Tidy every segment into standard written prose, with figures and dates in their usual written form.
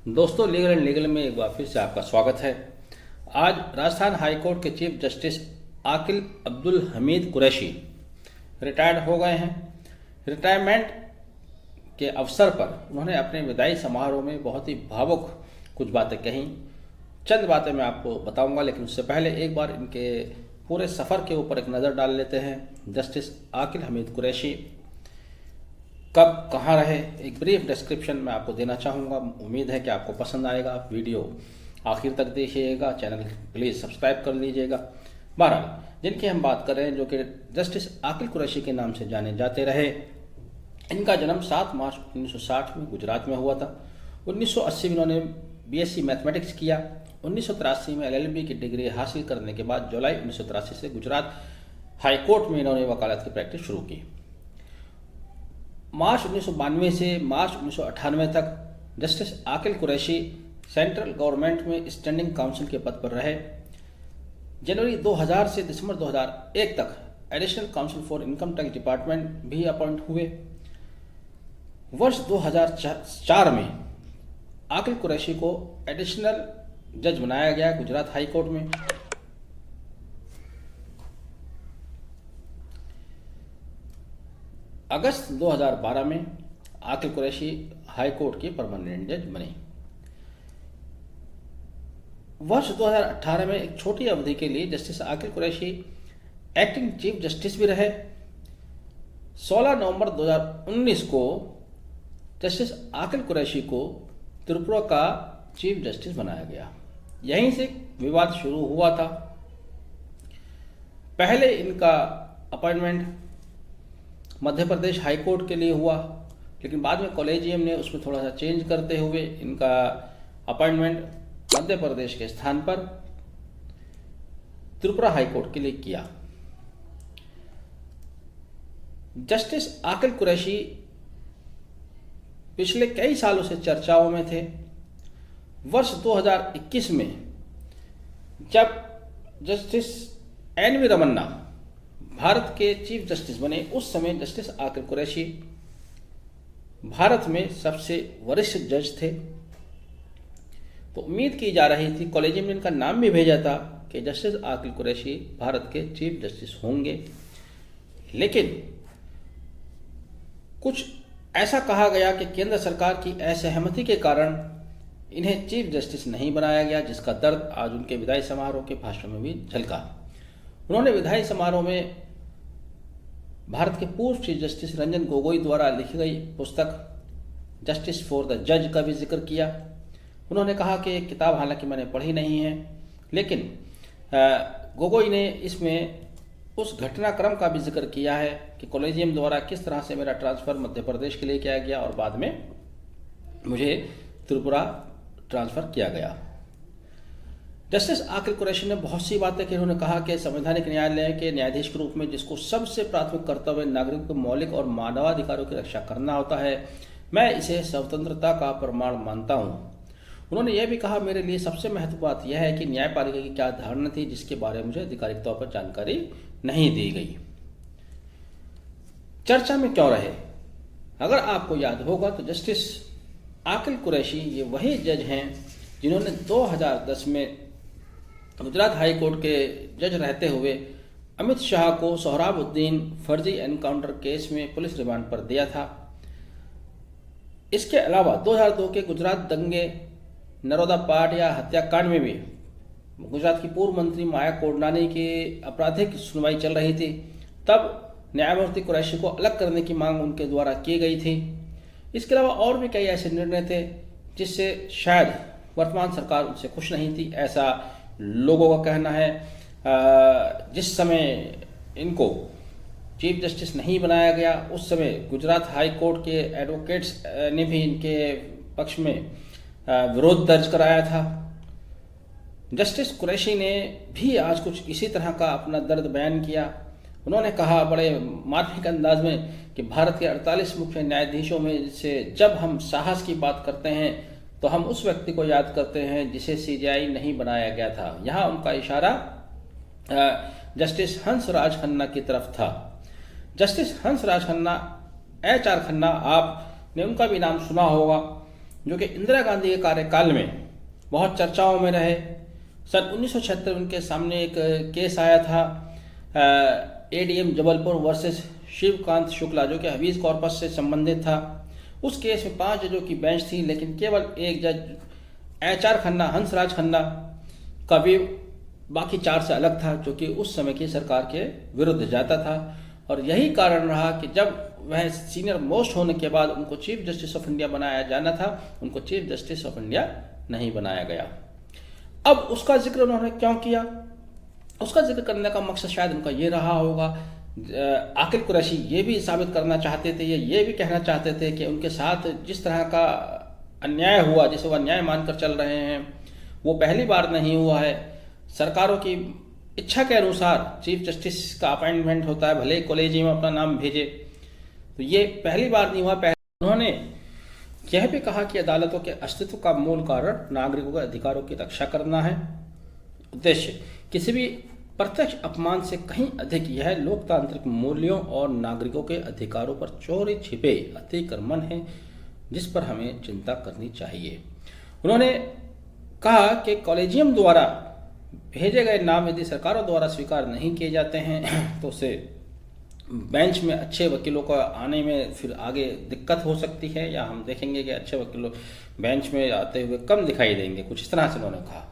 दोस्तों, legal and legal में एक बार फिर से आपका स्वागत है। आज राजस्थान हाई कोर्ट के चीफ जस्टिस आकिल अब्दुल हमीद कुरैशी रिटायर्ड हो गए हैं। रिटायरमेंट के अवसर पर उन्होंने अपने विदाई समारोह में बहुत ही भावुक कुछ बातें कहीं। चंद बातें मैं आपको बताऊंगा, लेकिन उससे पहले एक बार इनके पूरे सफ़र के ऊपर एक नज़र डाल लेते हैं। जस्टिस आकिल हमीद कुरैशी कब कहाँ रहे, एक ब्रीफ डिस्क्रिप्शन मैं आपको देना चाहूँगा। उम्मीद है कि आपको पसंद आएगा। वीडियो आखिर तक देखिएगा, चैनल प्लीज़ सब्सक्राइब कर लीजिएगा। बहरहाल, जिनकी हम बात कर रहे हैं, जो कि जस्टिस आकिल कुरैशी के नाम से जाने जाते रहे, इनका जन्म 7 मार्च 1960 में गुजरात में हुआ था। 1980 में इन्होंने BSc मैथमेटिक्स किया। 1983 में LLB की डिग्री हासिल करने के बाद जुलाई 1983 से गुजरात हाई कोर्ट में इन्होंने वकालत की प्रैक्टिस शुरू की। मार्च 1992 से मार्च 1998 तक जस्टिस आकिल कुरैशी सेंट्रल गवर्नमेंट में स्टैंडिंग काउंसिल के पद पर रहे। जनवरी 2000 से दिसंबर 2001 तक additional council for income tax department भी अपॉइंट हुए। वर्ष 2004 में आकिल कुरैशी को एडिशनल जज बनाया गया गुजरात हाई कोर्ट में। अगस्त 2012 में आकिल कुरैशी हाई कोर्ट के परमानेंट जज बने। वर्ष 2018 में एक छोटी अवधि के लिए जस्टिस आकिल कुरैशी एक्टिंग चीफ जस्टिस भी रहे। 16 नवंबर 2019 को जस्टिस आकिल कुरैशी को त्रिपुरा का चीफ जस्टिस बनाया गया। यहीं से विवाद शुरू हुआ था। पहले इनका appointment Madhya Pradesh high court के लिए हुआ, लेकिन बाद में कॉलेजियम ने उसमें थोड़ा सा चेंज करते हुए इनका अपॉइंटमेंट मध्य प्रदेश के स्थान पर त्रिपुरा हाई कोर्ट के लिए किया। जस्टिस आकिल कुरैशी पिछले कई सालों से चर्चाओं में थे। वर्ष 2021 में जब जस्टिस NV रमन्ना भारत के चीफ जस्टिस बने, उस समय जस्टिस आकिल कुरैशी भारत में सबसे वरिष्ठ जज थे। तो उम्मीद की जा रही थी, कॉलेजियम ने इनका नाम भी भेजा था कि जस्टिस आकिल कुरैशी भारत के चीफ जस्टिस होंगे, लेकिन कुछ ऐसा कहा गया कि केंद्र सरकार की असहमति के कारण इन्हें चीफ जस्टिस नहीं बनाया गया, जिसका दर्द आज उनके विदाई समारोह के भाषण में भी झलका। उन्होंने विदाई समारोह में भारत के पूर्व चीफ जस्टिस रंजन गोगोई द्वारा लिखी गई पुस्तक जस्टिस फॉर द जज का भी जिक्र किया। उन्होंने कहा कि एक किताब हालांकि मैंने पढ़ी नहीं है, लेकिन गोगोई ने इसमें उस घटनाक्रम का भी जिक्र किया है कि कॉलेजियम द्वारा किस तरह से मेरा ट्रांसफ़र मध्य प्रदेश के लिए किया गया और बाद में मुझे त्रिपुरा ट्रांसफ़र किया गया। जस्टिस आकिल कुरैशी ने बहुत सी बातें की। उन्होंने कहा कि संवैधानिक न्यायालय के न्यायाधीश के रूप में जिसको सबसे प्राथमिक कर्तव्य नागरिक के मौलिक और मानवाधिकारों की रक्षा करना होता है, मैं इसे स्वतंत्रता का प्रमाण मानता हूँ। उन्होंने यह भी कहा, मेरे लिए सबसे महत्वपूर्ण बात यह है कि न्यायपालिका की क्या धारणा थी जिसके बारे में मुझे आधिकारिक तौर पर जानकारी नहीं दी गई। चर्चा में क्यों रहे? अगर आपको याद होगा तो जस्टिस आकिल कुरैशी ये वही जज हैं जिन्होंने 2010 में गुजरात हाई कोर्ट के जज रहते हुए अमित शाह को सोहराबुद्दीन फर्जी एनकाउंटर केस में पुलिस रिमांड पर दिया था। इसके अलावा 2002 के गुजरात दंगे, नरोदा पाटिया हत्याकांड में भी गुजरात की पूर्व मंत्री माया कोडनानी की आपराधिक सुनवाई चल रही थी। तब न्यायमूर्ति कुरैशी को अलग करने की मांग उनके द्वारा की गई थी। इसके अलावा और भी कई ऐसे निर्णय थे जिससे शायद वर्तमान सरकार उनसे खुश नहीं थी, ऐसा लोगों का कहना है। जिस समय इनको चीफ जस्टिस नहीं बनाया गया, उस समय गुजरात हाई कोर्ट के एडवोकेट्स ने भी इनके पक्ष में विरोध दर्ज कराया था। जस्टिस कुरैशी ने भी आज कुछ इसी तरह का अपना दर्द बयान किया। उन्होंने कहा बड़े मार्मिक अंदाज में कि भारत के 48 मुख्य न्यायाधीशों में से जब हम साहस की बात करते हैं तो हम उस व्यक्ति को याद करते हैं जिसे CJI नहीं बनाया गया था। यहाँ उनका इशारा जस्टिस हंसराज खन्ना की तरफ था। जस्टिस हंसराज खन्ना, HR खन्ना, आपने उनका भी नाम सुना होगा। जो कि इंदिरा गांधी के कार्यकाल में बहुत चर्चाओं में रहे। सन 1976 उनके सामने एक केस आया था एडीएम जबलपुर वर्सेस शिवकांत शुक्ला, जो कि हबीज कॉर्पस से संबंधित था। उस केस में 5 जजों की बेंच थी, लेकिन केवल एक जज HR खन्ना, हंसराज खन्ना का व्यू बाकी 4 से अलग था, जो कि उस समय की सरकार के विरुद्ध जाता था। और यही कारण रहा कि जब वह सीनियर मोस्ट होने के बाद उनको चीफ जस्टिस ऑफ इंडिया बनाया जाना था, उनको चीफ जस्टिस ऑफ इंडिया नहीं बनाया गया। अब उसका जिक्र उन्होंने क्यों किया? उसका जिक्र करने का मकसद शायद उनका ये रहा होगा, आकिल कुरैशी ये भी साबित करना चाहते थे, ये भी कहना चाहते थे कि उनके साथ जिस तरह का अन्याय हुआ, जिसे वो अन्याय मानकर चल रहे हैं, वो पहली बार नहीं हुआ है। सरकारों की इच्छा के अनुसार चीफ जस्टिस का अपॉइंटमेंट होता है, भले ही कॉलेजियम में अपना नाम भेजे, तो ये पहली बार नहीं हुआ। उन्होंने यह भी कहा कि अदालतों के अस्तित्व का मूल कारण नागरिकों के अधिकारों की रक्षा करना है। उद्देश्य किसी भी प्रत्यक्ष अपमान से कहीं अधिक यह लोकतांत्रिक मूल्यों और नागरिकों के अधिकारों पर चोरी छिपे अतिक्रमण है, जिस पर हमें चिंता करनी चाहिए। उन्होंने कहा कि कॉलेजियम द्वारा भेजे गए नाम यदि सरकारों द्वारा स्वीकार नहीं किए जाते हैं तो उसे बेंच में अच्छे वकीलों को आने में फिर आगे दिक्कत हो सकती है, या हम देखेंगे कि अच्छे वकीलों बेंच में आते हुए कम दिखाई देंगे, कुछ इस तरह से उन्होंने कहा।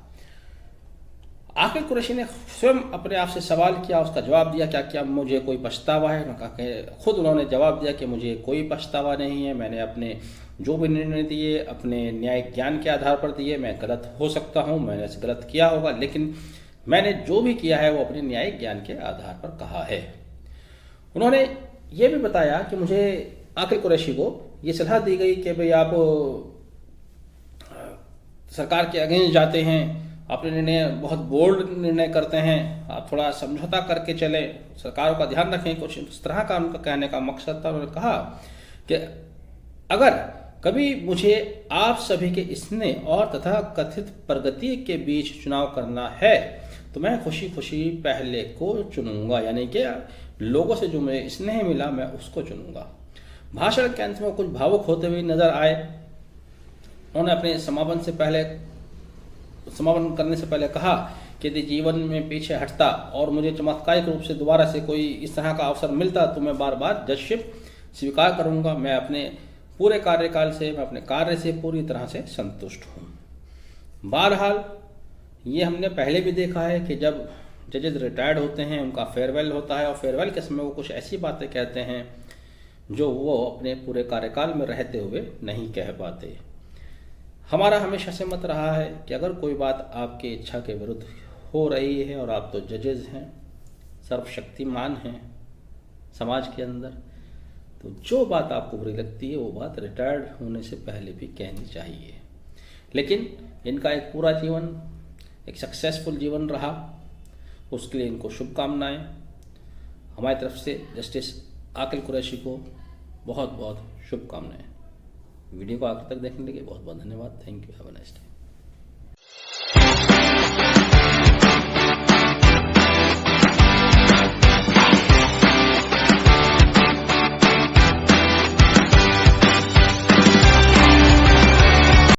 आकिल कुरैशी ने स्वयं अपने आप से सवाल किया, उसका जवाब दिया क्या मुझे कोई पछतावा है? उन्होंने कहा कि खुद उन्होंने जवाब दिया कि मुझे कोई पछतावा नहीं है, मैंने अपने जो भी निर्णय दिए अपने न्यायिक ज्ञान के आधार पर दिए। मैं गलत हो सकता हूँ, मैंने ऐसे गलत किया होगा, लेकिन मैंने जो भी किया है वो अपने न्यायिक ज्ञान के आधार पर कहा है। उन्होंने ये भी बताया कि मुझे आकिल कुरैशी को ये सलाह दी गई कि भाई आप सरकार के अगेंस्ट जाते हैं, अपने निर्णय बहुत बोल्ड निर्णय करते हैं, आप थोड़ा समझौता करके चले, सरकारों का ध्यान रखें, कुछ इस तरह का उनका कहने का मकसद था। उन्होंने कहा कि अगर कभी मुझे आप सभी के स्नेह और तथा कथित प्रगति के बीच चुनाव करना है तो मैं खुशी खुशी पहले को चुनूंगा, यानी कि लोगों से जो मुझे स्नेह मिला मैं उसको चुनूंगा। भाषण के अंत में कुछ भावुक होते हुए नजर आए। उन्होंने अपने समापन करने से पहले कहा कि यदि जीवन में पीछे हटता और मुझे चमत्कारिक रूप से दोबारा से कोई इस तरह का अवसर मिलता तो मैं बार बार जजशिप स्वीकार करूंगा। मैं अपने पूरे कार्यकाल से, मैं अपने कार्य से पूरी तरह से संतुष्ट हूँ। बहरहाल ये हमने पहले भी देखा है कि जब जजेस रिटायर्ड होते हैं उनका फेयरवेल होता है, और फेयरवेल के समय वो कुछ ऐसी बातें कहते हैं जो वो अपने पूरे कार्यकाल में रहते हुए नहीं कह पाते। हमारा हमेशा से मत रहा है कि अगर कोई बात आपकी इच्छा के विरुद्ध हो रही है और आप तो जजेस हैं, सर्वशक्तिमान हैं समाज के अंदर, तो जो बात आपको बुरी लगती है वो बात रिटायर्ड होने से पहले भी कहनी चाहिए। लेकिन इनका एक पूरा जीवन एक सक्सेसफुल जीवन रहा, उसके लिए इनको शुभकामनाएं। हमारी तरफ से जस्टिस आकिल कुरैशी को बहुत बहुत शुभकामनाएं। वीडियो को आखिर तक देखने के लिए बहुत बहुत धन्यवाद। Thank you. Have a nice day.